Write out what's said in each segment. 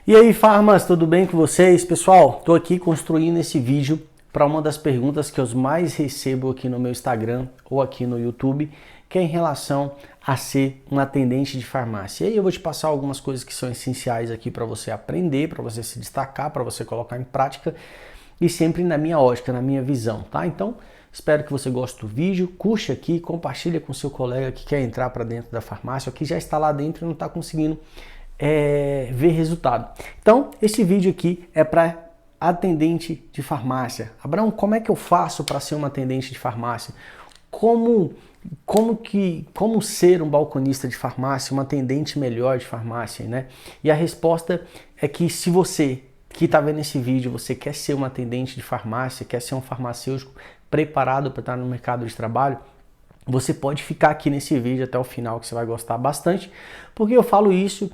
E aí, farmas, tudo bem com vocês? Pessoal, estou aqui construindo esse vídeo para uma das perguntas que eu mais recebo aqui no meu Instagram ou aqui no YouTube, que é em relação a ser um atendente de farmácia. E aí eu vou te passar algumas coisas que são essenciais aqui para você aprender, para você se destacar, para você colocar em prática e sempre na minha ótica, na minha visão, tá? Então, espero que você goste do vídeo, curte aqui, compartilha com seu colega que quer entrar para dentro da farmácia ou que já está lá dentro e não está conseguindo ver resultado. Então, esse vídeo aqui é para atendente de farmácia. Abraão, como é que eu faço para ser um atendente de farmácia? Como ser um balconista de farmácia, um atendente melhor de farmácia, né? E a resposta é que se você que está vendo esse vídeo, você quer ser um atendente de farmácia, quer ser um farmacêutico preparado para estar no mercado de trabalho, você pode ficar aqui nesse vídeo até o final, que você vai gostar bastante, porque eu falo isso,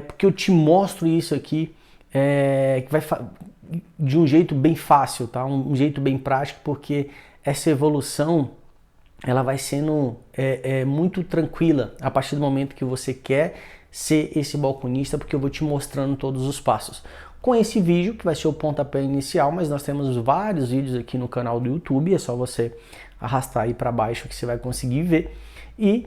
porque eu te mostro isso aqui, que vai de um jeito bem fácil, tá? Um jeito bem prático, porque essa evolução ela vai sendo muito tranquila a partir do momento que você quer ser esse balconista, porque eu vou te mostrando todos os passos. Com esse vídeo, que vai ser o pontapé inicial, mas nós temos vários vídeos aqui no canal do YouTube, é só você arrastar aí para baixo que você vai conseguir ver. E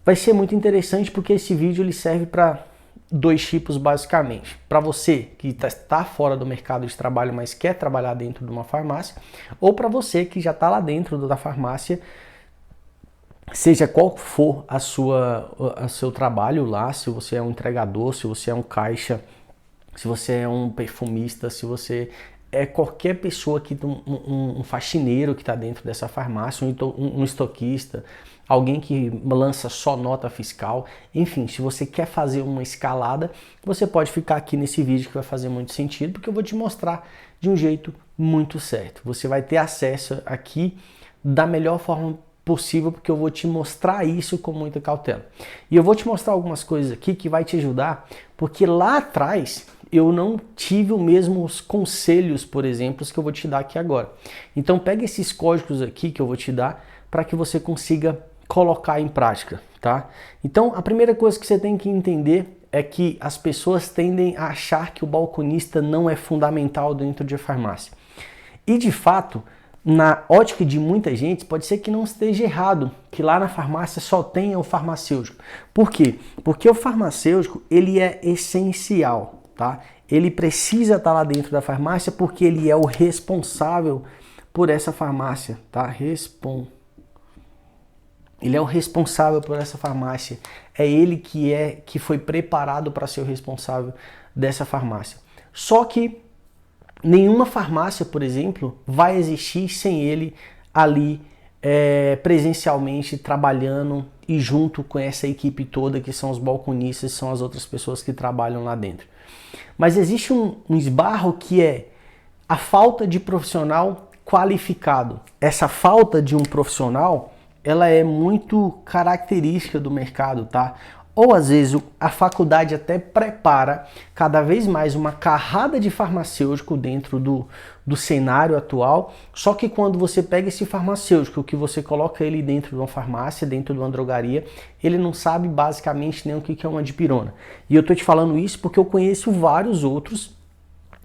vai ser muito interessante porque esse vídeo ele serve para dois tipos basicamente. Para você que está fora do mercado de trabalho, mas quer trabalhar dentro de uma farmácia, ou para você que já está lá dentro da farmácia, seja qual for o seu trabalho lá, se você é um entregador, se você é um caixa, se você é um perfumista, se você é qualquer pessoa que um faxineiro que está dentro dessa farmácia, um estoquista, alguém que lança só nota fiscal, enfim, se você quer fazer uma escalada, você pode ficar aqui nesse vídeo que vai fazer muito sentido, porque eu vou te mostrar de um jeito muito certo. Você vai ter acesso aqui da melhor forma possível, porque eu vou te mostrar isso com muita cautela. E eu vou te mostrar algumas coisas aqui que vai te ajudar, porque lá atrás eu não tive os mesmos conselhos, por exemplo, que eu vou te dar aqui agora. Então pega esses códigos aqui que eu vou te dar para que você consiga colocar em prática, tá? Então a primeira coisa que você tem que entender é que as pessoas tendem a achar que o balconista não é fundamental dentro de farmácia. E de fato, na ótica de muita gente, pode ser que não esteja errado, que lá na farmácia só tenha o farmacêutico. Por quê? Porque o farmacêutico, ele é essencial, tá? Ele precisa estar lá dentro da farmácia porque ele é o responsável por essa farmácia, tá? Ele é o responsável por essa farmácia. É ele que foi preparado para ser o responsável dessa farmácia. Só que nenhuma farmácia, por exemplo, vai existir sem ele ali presencialmente trabalhando e junto com essa equipe toda que são os balconistas, são as outras pessoas que trabalham lá dentro. Mas existe um esbarro que é a falta de profissional qualificado. Essa falta de um profissional, ela é muito característica do mercado, tá? Ou às vezes a faculdade até prepara cada vez mais uma carrada de farmacêutico dentro do cenário atual, só que quando você pega esse farmacêutico, que você coloca ele dentro de uma farmácia, dentro de uma drogaria, ele não sabe basicamente nem o que é uma dipirona. E eu tô te falando isso porque eu conheço vários outros,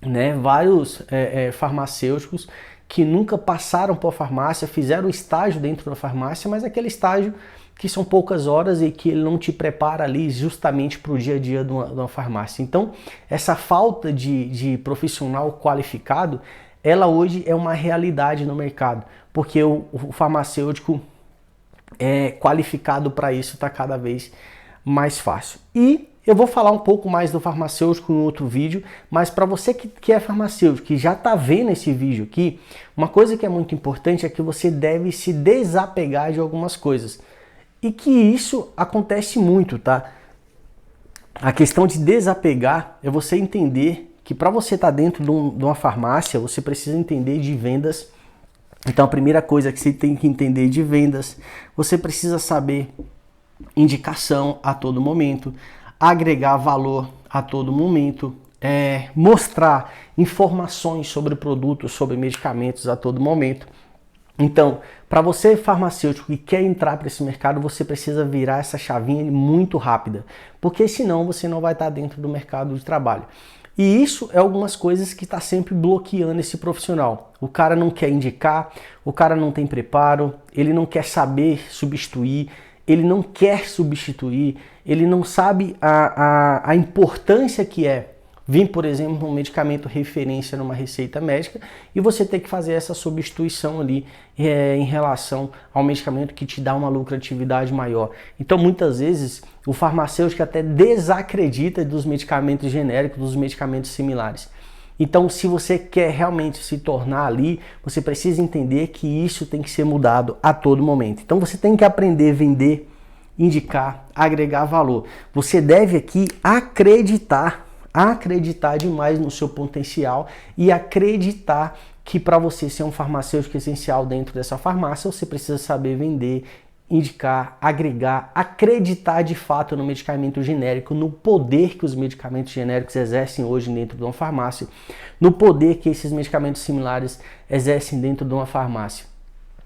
né, vários farmacêuticos que nunca passaram por farmácia, fizeram estágio dentro da farmácia, mas aquele estágio que são poucas horas e que ele não te prepara ali justamente para o dia a dia de uma farmácia. Então, essa falta de profissional qualificado, ela hoje é uma realidade no mercado, porque o farmacêutico qualificado para isso está cada vez mais fácil. E eu vou falar um pouco mais do farmacêutico em outro vídeo, mas para você que é farmacêutico, que já está vendo esse vídeo aqui, uma coisa que é muito importante é que você deve se desapegar de algumas coisas. E que isso acontece muito, tá? A questão de desapegar é você entender que para você estar dentro de uma farmácia, você precisa entender de vendas. Então a primeira coisa que você tem que entender de vendas, você precisa saber indicação a todo momento, agregar valor a todo momento, mostrar informações sobre produtos, sobre medicamentos a todo momento. Então, para você farmacêutico que quer entrar para esse mercado, você precisa virar essa chavinha muito rápida, porque senão você não vai estar dentro do mercado de trabalho. E isso é algumas coisas que está sempre bloqueando esse profissional. O cara não quer indicar, o cara não tem preparo, ele não quer saber substituir, ele não quer substituir, ele não sabe a importância que é vir, por exemplo, um medicamento referência numa receita médica e você ter que fazer essa substituição ali em relação ao medicamento que te dá uma lucratividade maior. Então, muitas vezes, o farmacêutico até desacredita dos medicamentos genéricos, dos medicamentos similares. Então, se você quer realmente se tornar ali, você precisa entender que isso tem que ser mudado a todo momento. Então, você tem que aprender a vender, indicar, agregar valor. Você deve aqui acreditar demais no seu potencial e acreditar que para você ser um farmacêutico essencial dentro dessa farmácia, você precisa saber vender, indicar, agregar, acreditar de fato no medicamento genérico, no poder que os medicamentos genéricos exercem hoje dentro de uma farmácia, no poder que esses medicamentos similares exercem dentro de uma farmácia.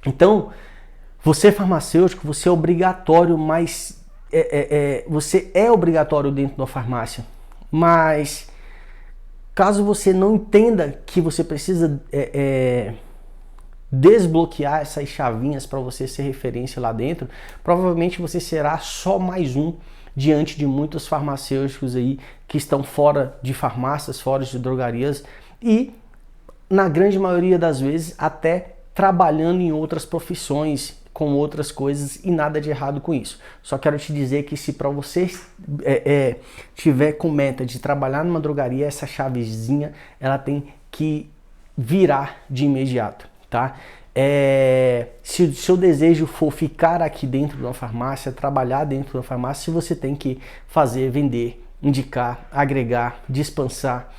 Então, você farmacêutico, você é obrigatório, mas você é obrigatório dentro da farmácia. Mas caso você não entenda que você precisa desbloquear essas chavinhas para você ser referência lá dentro, provavelmente você será só mais um diante de muitos farmacêuticos aí que estão fora de farmácias, fora de drogarias e, na grande maioria das vezes, até trabalhando em outras profissões, com outras coisas e nada de errado com isso. Só quero te dizer que se para você tiver com meta de trabalhar numa drogaria, essa chavezinha ela tem que virar de imediato, tá? Se o seu desejo for ficar aqui dentro de uma farmácia, trabalhar dentro de uma farmácia, você tem que fazer, vender, indicar, agregar, dispensar,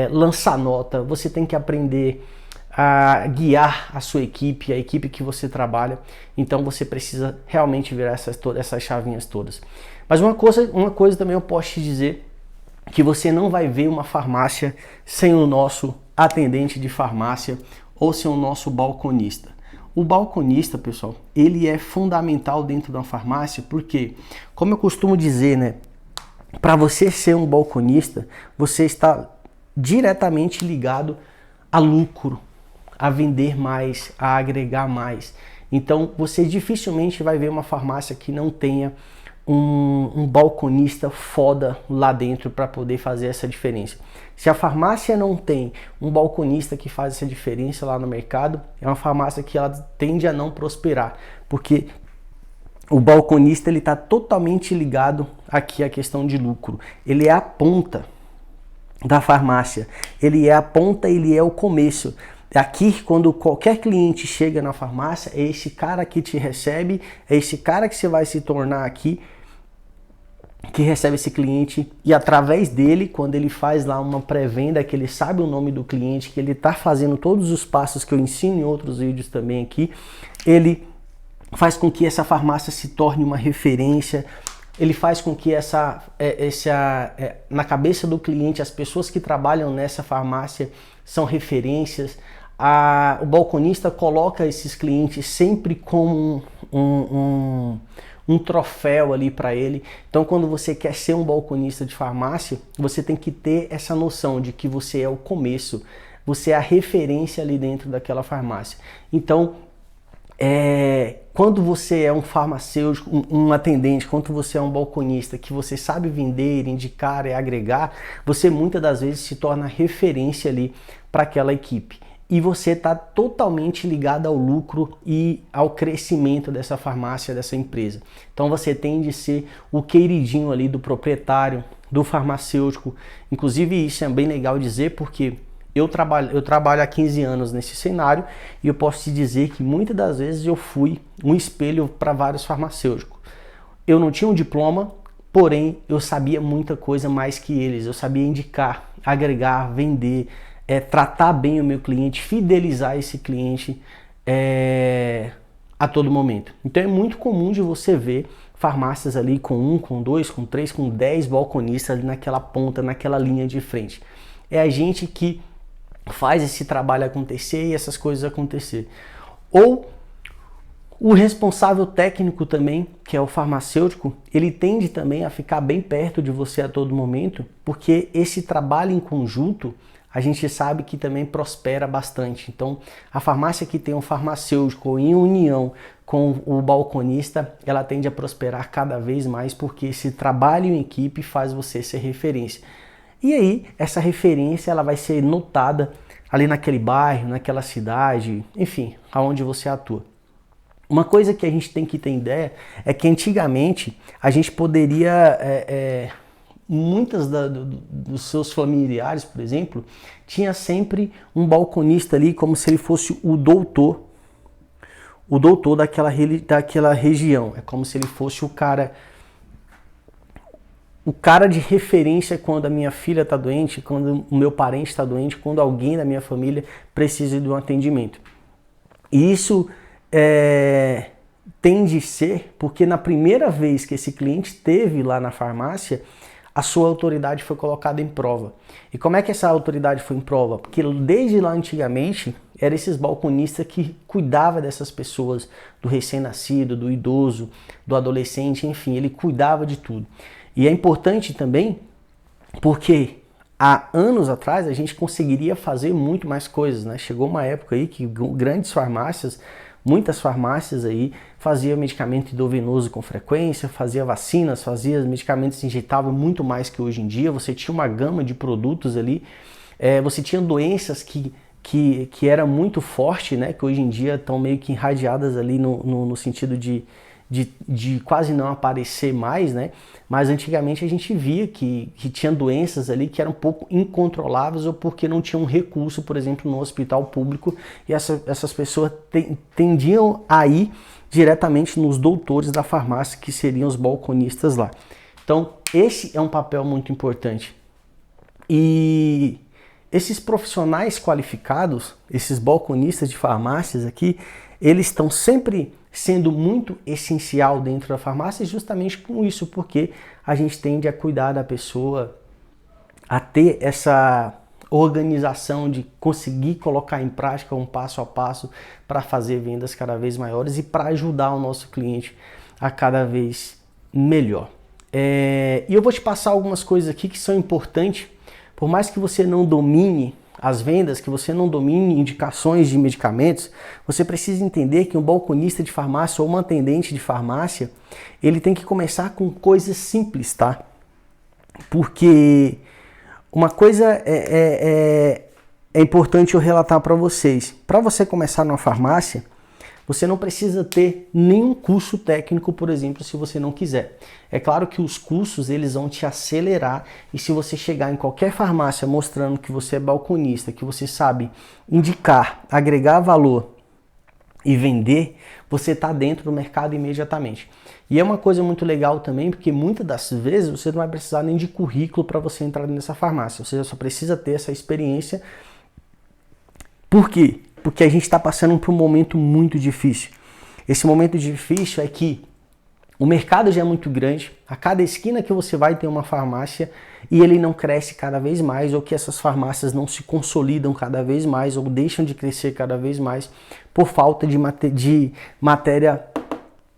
lançar nota, você tem que aprender a guiar a sua equipe, a equipe que você trabalha. Então você precisa realmente virar essas chavinhas todas. Mas uma coisa também eu posso te dizer, que você não vai ver uma farmácia sem o nosso atendente de farmácia ou sem o nosso balconista. O balconista, pessoal, ele é fundamental dentro de uma farmácia porque, como eu costumo dizer, né, para você ser um balconista, você está diretamente ligado a lucro, a vender mais, a agregar mais. Então você dificilmente vai ver uma farmácia que não tenha um balconista foda lá dentro para poder fazer essa diferença. Se a farmácia não tem um balconista que faz essa diferença lá no mercado, é uma farmácia que ela tende a não prosperar, porque o balconista ele está totalmente ligado aqui à questão de lucro. Ele é a ponta da farmácia, ele é a ponta, ele é o começo. Aqui, quando qualquer cliente chega na farmácia, é esse cara que te recebe, é esse cara que você vai se tornar aqui, que recebe esse cliente, e através dele, quando ele faz lá uma pré-venda, que ele sabe o nome do cliente, que ele está fazendo todos os passos que eu ensino em outros vídeos também aqui, ele faz com que essa farmácia se torne uma referência, ele faz com que na cabeça do cliente, as pessoas que trabalham nessa farmácia são referências. O balconista coloca esses clientes sempre como um troféu ali para ele. Então, quando você quer ser um balconista de farmácia, você tem que ter essa noção de que você é o começo, você é a referência ali dentro daquela farmácia. Então, quando você é um farmacêutico, um atendente, quando você é um balconista, que você sabe vender, indicar e agregar, você muitas das vezes se torna referência ali para aquela equipe. E você está totalmente ligado ao lucro e ao crescimento dessa farmácia, dessa empresa. Então você tende a ser o queridinho ali do proprietário, do farmacêutico. Inclusive isso é bem legal dizer porque eu trabalho há 15 anos nesse cenário e eu posso te dizer que muitas das vezes eu fui um espelho para vários farmacêuticos. Eu não tinha um diploma, porém eu sabia muita coisa mais que eles. Eu sabia indicar, agregar, vender, tratar bem o meu cliente, fidelizar esse cliente a todo momento. Então é muito comum de você ver farmácias ali com 1, com 2, com 3, com 10 balconistas ali naquela ponta, naquela linha de frente. É a gente que faz esse trabalho acontecer e essas coisas acontecer. Ou o responsável técnico também, que é o farmacêutico, ele tende também a ficar bem perto de você a todo momento, porque esse trabalho em conjunto, a gente sabe que também prospera bastante. Então, a farmácia que tem um farmacêutico em união com o balconista, ela tende a prosperar cada vez mais, porque esse trabalho em equipe faz você ser referência. E aí, essa referência ela vai ser notada ali naquele bairro, naquela cidade, enfim, aonde você atua. Uma coisa que a gente tem que ter ideia é que antigamente a gente poderia, muitas dos seus familiares, por exemplo, tinha sempre um balconista ali como se ele fosse o doutor daquela região. É como se ele fosse o cara de referência quando a minha filha está doente, quando o meu parente está doente, quando alguém da minha família precisa de um atendimento. E isso tende a ser porque na primeira vez que esse cliente esteve lá na farmácia, a sua autoridade foi colocada em prova. E como é que essa autoridade foi em prova? Porque desde lá antigamente, eram esses balconistas que cuidavam dessas pessoas, do recém-nascido, do idoso, do adolescente, enfim, ele cuidava de tudo. E é importante também porque há anos atrás a gente conseguiria fazer muito mais coisas, né? Chegou uma época aí que grandes farmácias, muitas farmácias aí faziam medicamento endovenoso com frequência, fazia vacinas, fazia medicamentos injetáveis muito mais que hoje em dia. Você tinha uma gama de produtos ali, você tinha doenças que era muito forte, né? Que hoje em dia estão meio que irradiadas ali no sentido de quase não aparecer mais, né? Mas antigamente a gente via que tinha doenças ali que eram um pouco incontroláveis ou porque não tinham recurso, por exemplo, no hospital público, e essas pessoas tendiam a ir diretamente nos doutores da farmácia, que seriam os balconistas lá. Então, esse é um papel muito importante. E esses profissionais qualificados, esses balconistas de farmácias aqui, eles estão sempre sendo muito essencial dentro da farmácia, justamente com isso, porque a gente tende a cuidar da pessoa, a ter essa organização de conseguir colocar em prática um passo a passo para fazer vendas cada vez maiores e para ajudar o nosso cliente a cada vez melhor. E eu vou te passar algumas coisas aqui que são importantes, por mais que você não domine as vendas, que você não domine indicações de medicamentos, você precisa entender que um balconista de farmácia ou um atendente de farmácia, ele tem que começar com coisas simples, tá? Porque uma coisa é importante eu relatar para vocês. Para você começar numa farmácia, você não precisa ter nenhum curso técnico, por exemplo, se você não quiser. É claro que os cursos eles vão te acelerar, e se você chegar em qualquer farmácia mostrando que você é balconista, que você sabe indicar, agregar valor e vender, você está dentro do mercado imediatamente. E é uma coisa muito legal também, porque muitas das vezes você não vai precisar nem de currículo para você entrar nessa farmácia. Você só precisa ter essa experiência. Por quê? Porque a gente está passando por um momento muito difícil. Esse momento difícil é que o mercado já é muito grande, a cada esquina que você vai ter uma farmácia e ele não cresce cada vez mais, ou que essas farmácias não se consolidam cada vez mais, ou deixam de crescer cada vez mais por falta de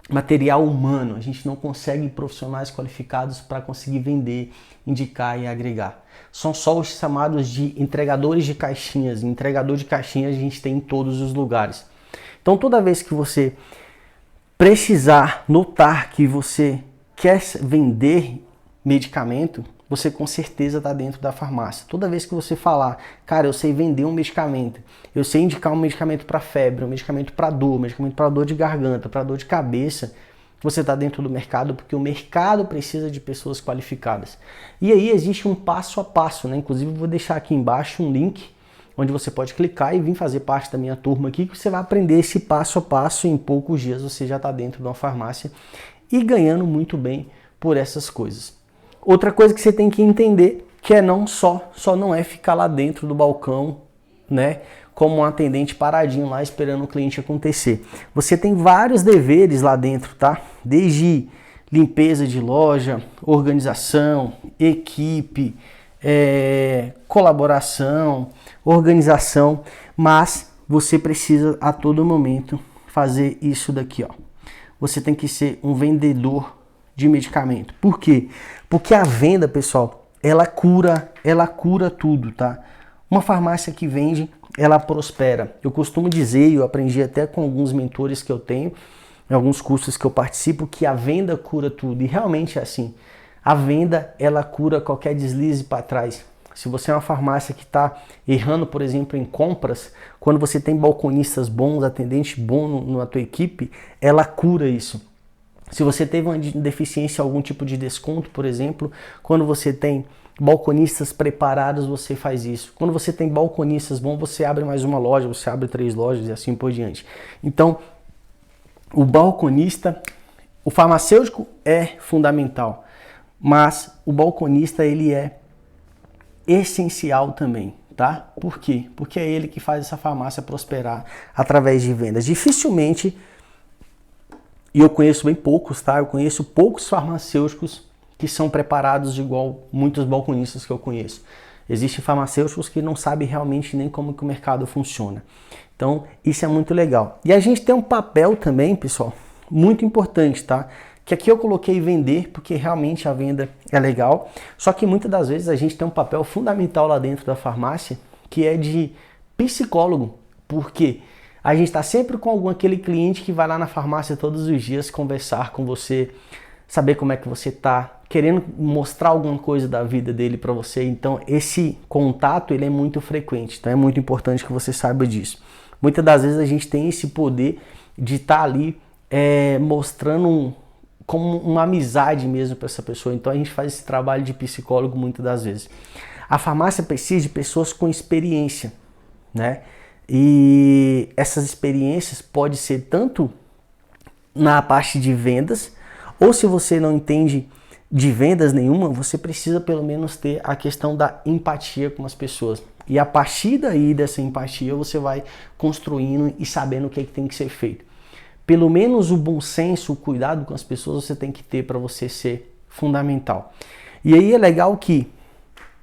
material humano. A gente não consegue profissionais qualificados para conseguir vender, indicar e agregar. São só os chamados de entregadores de caixinhas. Entregador de caixinhas a gente tem em todos os lugares. Então toda vez que você precisar notar que você quer vender medicamento, você com certeza está dentro da farmácia. Toda vez que você falar, cara, eu sei vender um medicamento, eu sei indicar um medicamento para febre, um medicamento para dor, um medicamento para dor de garganta, para dor de cabeça, você está dentro do mercado, porque o mercado precisa de pessoas qualificadas. E aí existe um passo a passo, né? Inclusive eu vou deixar aqui embaixo um link onde você pode clicar e vir fazer parte da minha turma aqui, que você vai aprender esse passo a passo, e em poucos dias você já está dentro de uma farmácia e ganhando muito bem por essas coisas. Outra coisa que você tem que entender, que é só não é ficar lá dentro do balcão, né, como um atendente paradinho lá esperando o cliente acontecer. Você tem vários deveres lá dentro, tá? Desde limpeza de loja, organização, equipe, colaboração, organização, mas você precisa a todo momento fazer isso daqui, ó. Você tem que ser um vendedor de medicamento. Por quê? Porque a venda, pessoal, ela cura tudo, tá? Uma farmácia que vende, ela prospera. Eu costumo dizer, eu aprendi até com alguns mentores que eu tenho, em alguns cursos que eu participo, que a venda cura tudo. E realmente é assim. A venda, ela cura qualquer deslize para trás. Se você é uma farmácia que está errando, por exemplo, em compras, quando você tem balconistas bons, atendente bom na tua equipe, ela cura isso. Se você teve uma deficiência, algum tipo de desconto, por exemplo, quando você tem balconistas preparados, você faz isso. Quando você tem balconistas bons, você abre mais uma loja, você abre 3 lojas e assim por diante. Então, o balconista, o farmacêutico é fundamental, mas o balconista ele é essencial também, tá? Por quê? Porque é ele que faz essa farmácia prosperar através de vendas. Dificilmente, e eu conheço bem poucos, tá? Eu conheço poucos farmacêuticos que são preparados igual muitos balconistas que eu conheço. Existem farmacêuticos que não sabem realmente nem como que o mercado funciona. Então, isso é muito legal. E a gente tem um papel também, pessoal, muito importante, tá? Que aqui eu coloquei vender, porque realmente a venda é legal. Só que muitas das vezes a gente tem um papel fundamental lá dentro da farmácia, que é de psicólogo. Por quê? A gente está sempre com aquele cliente que vai lá na farmácia todos os dias conversar com você, saber como é que você está, querendo mostrar alguma coisa da vida dele para você. Então esse contato ele é muito frequente, então é muito importante que você saiba disso. Muitas das vezes a gente tem esse poder de estar ali mostrando como uma amizade mesmo para essa pessoa. Então a gente faz esse trabalho de psicólogo muitas das vezes. A farmácia precisa de pessoas com experiência, né? E essas experiências pode ser tanto na parte de vendas, ou se você não entende de vendas nenhuma, você precisa pelo menos ter a questão da empatia com as pessoas. E a partir daí dessa empatia você vai construindo e sabendo o que tem que ser feito. Pelo menos o bom senso, o cuidado com as pessoas você tem que ter para você ser fundamental. E aí é legal que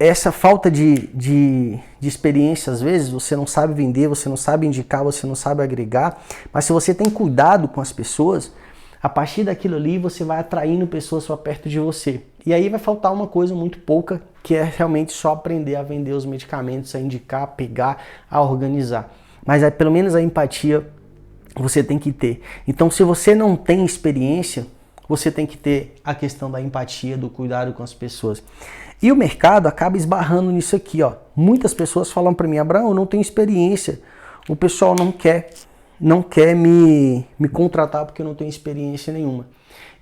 essa falta de experiência, às vezes, você não sabe vender, você não sabe indicar, você não sabe agregar, mas se você tem cuidado com as pessoas, a partir daquilo ali você vai atraindo pessoas para perto de você. E aí vai faltar uma coisa muito pouca, que é realmente só aprender a vender os medicamentos, a indicar, a pegar, a organizar. Mas pelo menos a empatia você tem que ter. Então, se você não tem experiência, você tem que ter a questão da empatia, do cuidado com as pessoas. E o mercado acaba esbarrando nisso aqui, ó. Muitas pessoas falam para mim, Abraão, eu não tenho experiência. O pessoal não quer me contratar porque eu não tenho experiência nenhuma.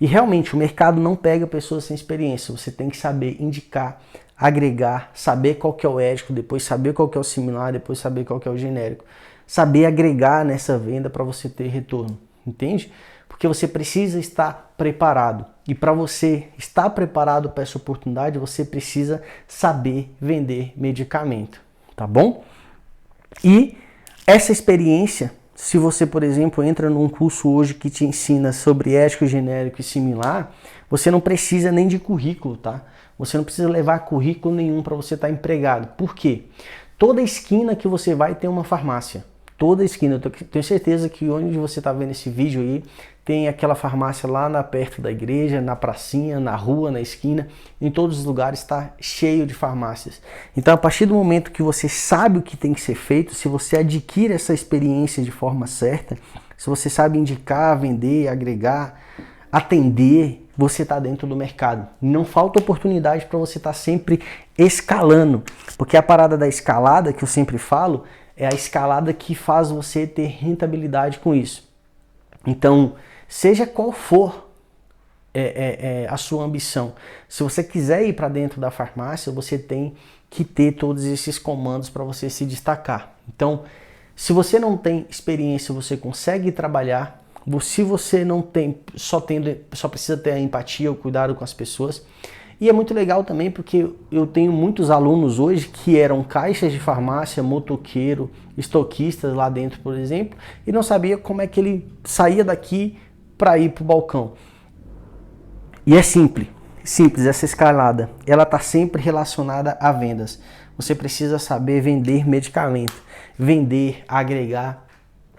E realmente o mercado não pega pessoas sem experiência. Você tem que saber indicar, agregar, saber qual que é o ético, depois saber qual que é o similar, depois saber qual que é o genérico. Saber agregar nessa venda para você ter retorno, entende? Porque você precisa estar preparado. E para você estar preparado para essa oportunidade, você precisa saber vender medicamento, tá bom? E essa experiência, se você, por exemplo, entra num curso hoje que te ensina sobre ético, genérico e similar, você não precisa nem de currículo, tá? Você não precisa levar currículo nenhum para você estar empregado. Por quê? Toda esquina que você vai tem uma farmácia. Toda esquina, eu tenho certeza que onde você está vendo esse vídeo aí, tem aquela farmácia lá perto da igreja, na pracinha, na rua, na esquina, em todos os lugares está cheio de farmácias. Então a partir do momento que você sabe o que tem que ser feito, se você adquire essa experiência de forma certa, se você sabe indicar, vender, agregar, atender, você está dentro do mercado. Não falta oportunidade para você estar sempre escalando, porque a parada da escalada que eu sempre falo, é a escalada que faz você ter rentabilidade com isso. Então, seja qual for a sua ambição, se você quiser ir para dentro da farmácia, você tem que ter todos esses comandos para você se destacar. Então, se você não tem experiência, você consegue trabalhar. Se você não tem, só precisa ter a empatia, o cuidado com as pessoas. E é muito legal também porque eu tenho muitos alunos hoje que eram caixas de farmácia, motoqueiro, estoquistas lá dentro, por exemplo, e não sabia como é que ele saía daqui para ir para o balcão. E é simples. simples, essa escalada, ela está sempre relacionada a vendas. Você precisa saber vender medicamento, vender, agregar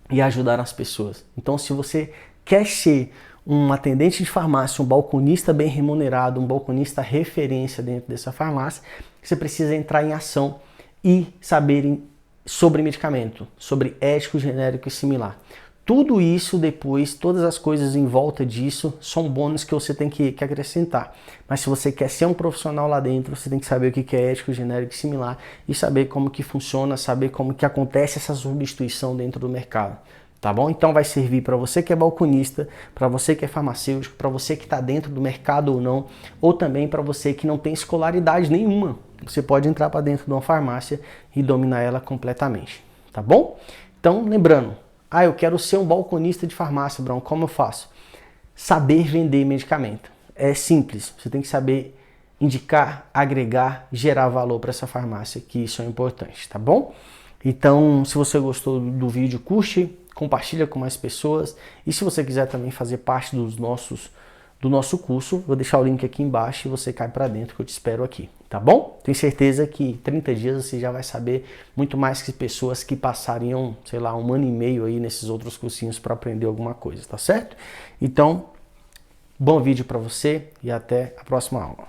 e ajudar as pessoas. Então, se você quer ser um atendente de farmácia, um balconista bem remunerado, um balconista referência dentro dessa farmácia, você precisa entrar em ação e saber sobre medicamento, sobre ético, genérico e similar. Tudo isso depois, todas as coisas em volta disso, são bônus que você tem que acrescentar. Mas se você quer ser um profissional lá dentro, você tem que saber o que é ético, genérico e similar e saber como que funciona, saber como que acontece essa substituição dentro do mercado. Tá bom? Então vai servir para você que é balconista, para você que é farmacêutico, para você que está dentro do mercado ou não, ou também para você que não tem escolaridade nenhuma. Você pode entrar para dentro de uma farmácia e dominar ela completamente. Tá bom? Então, lembrando, eu quero ser um balconista de farmácia, Bruno, como eu faço? Saber vender medicamento. É simples, você tem que saber indicar, agregar, gerar valor para essa farmácia, que isso é importante, tá bom? Então, se você gostou do vídeo, curte, compartilha com mais pessoas. E se você quiser também fazer parte do nosso curso, vou deixar o link aqui embaixo e você cai para dentro que eu te espero aqui, tá bom? Tenho certeza que em 30 dias você já vai saber muito mais que pessoas que passariam, sei lá, 1 ano e meio aí nesses outros cursinhos para aprender alguma coisa, tá certo? Então, bom vídeo para você e até a próxima aula.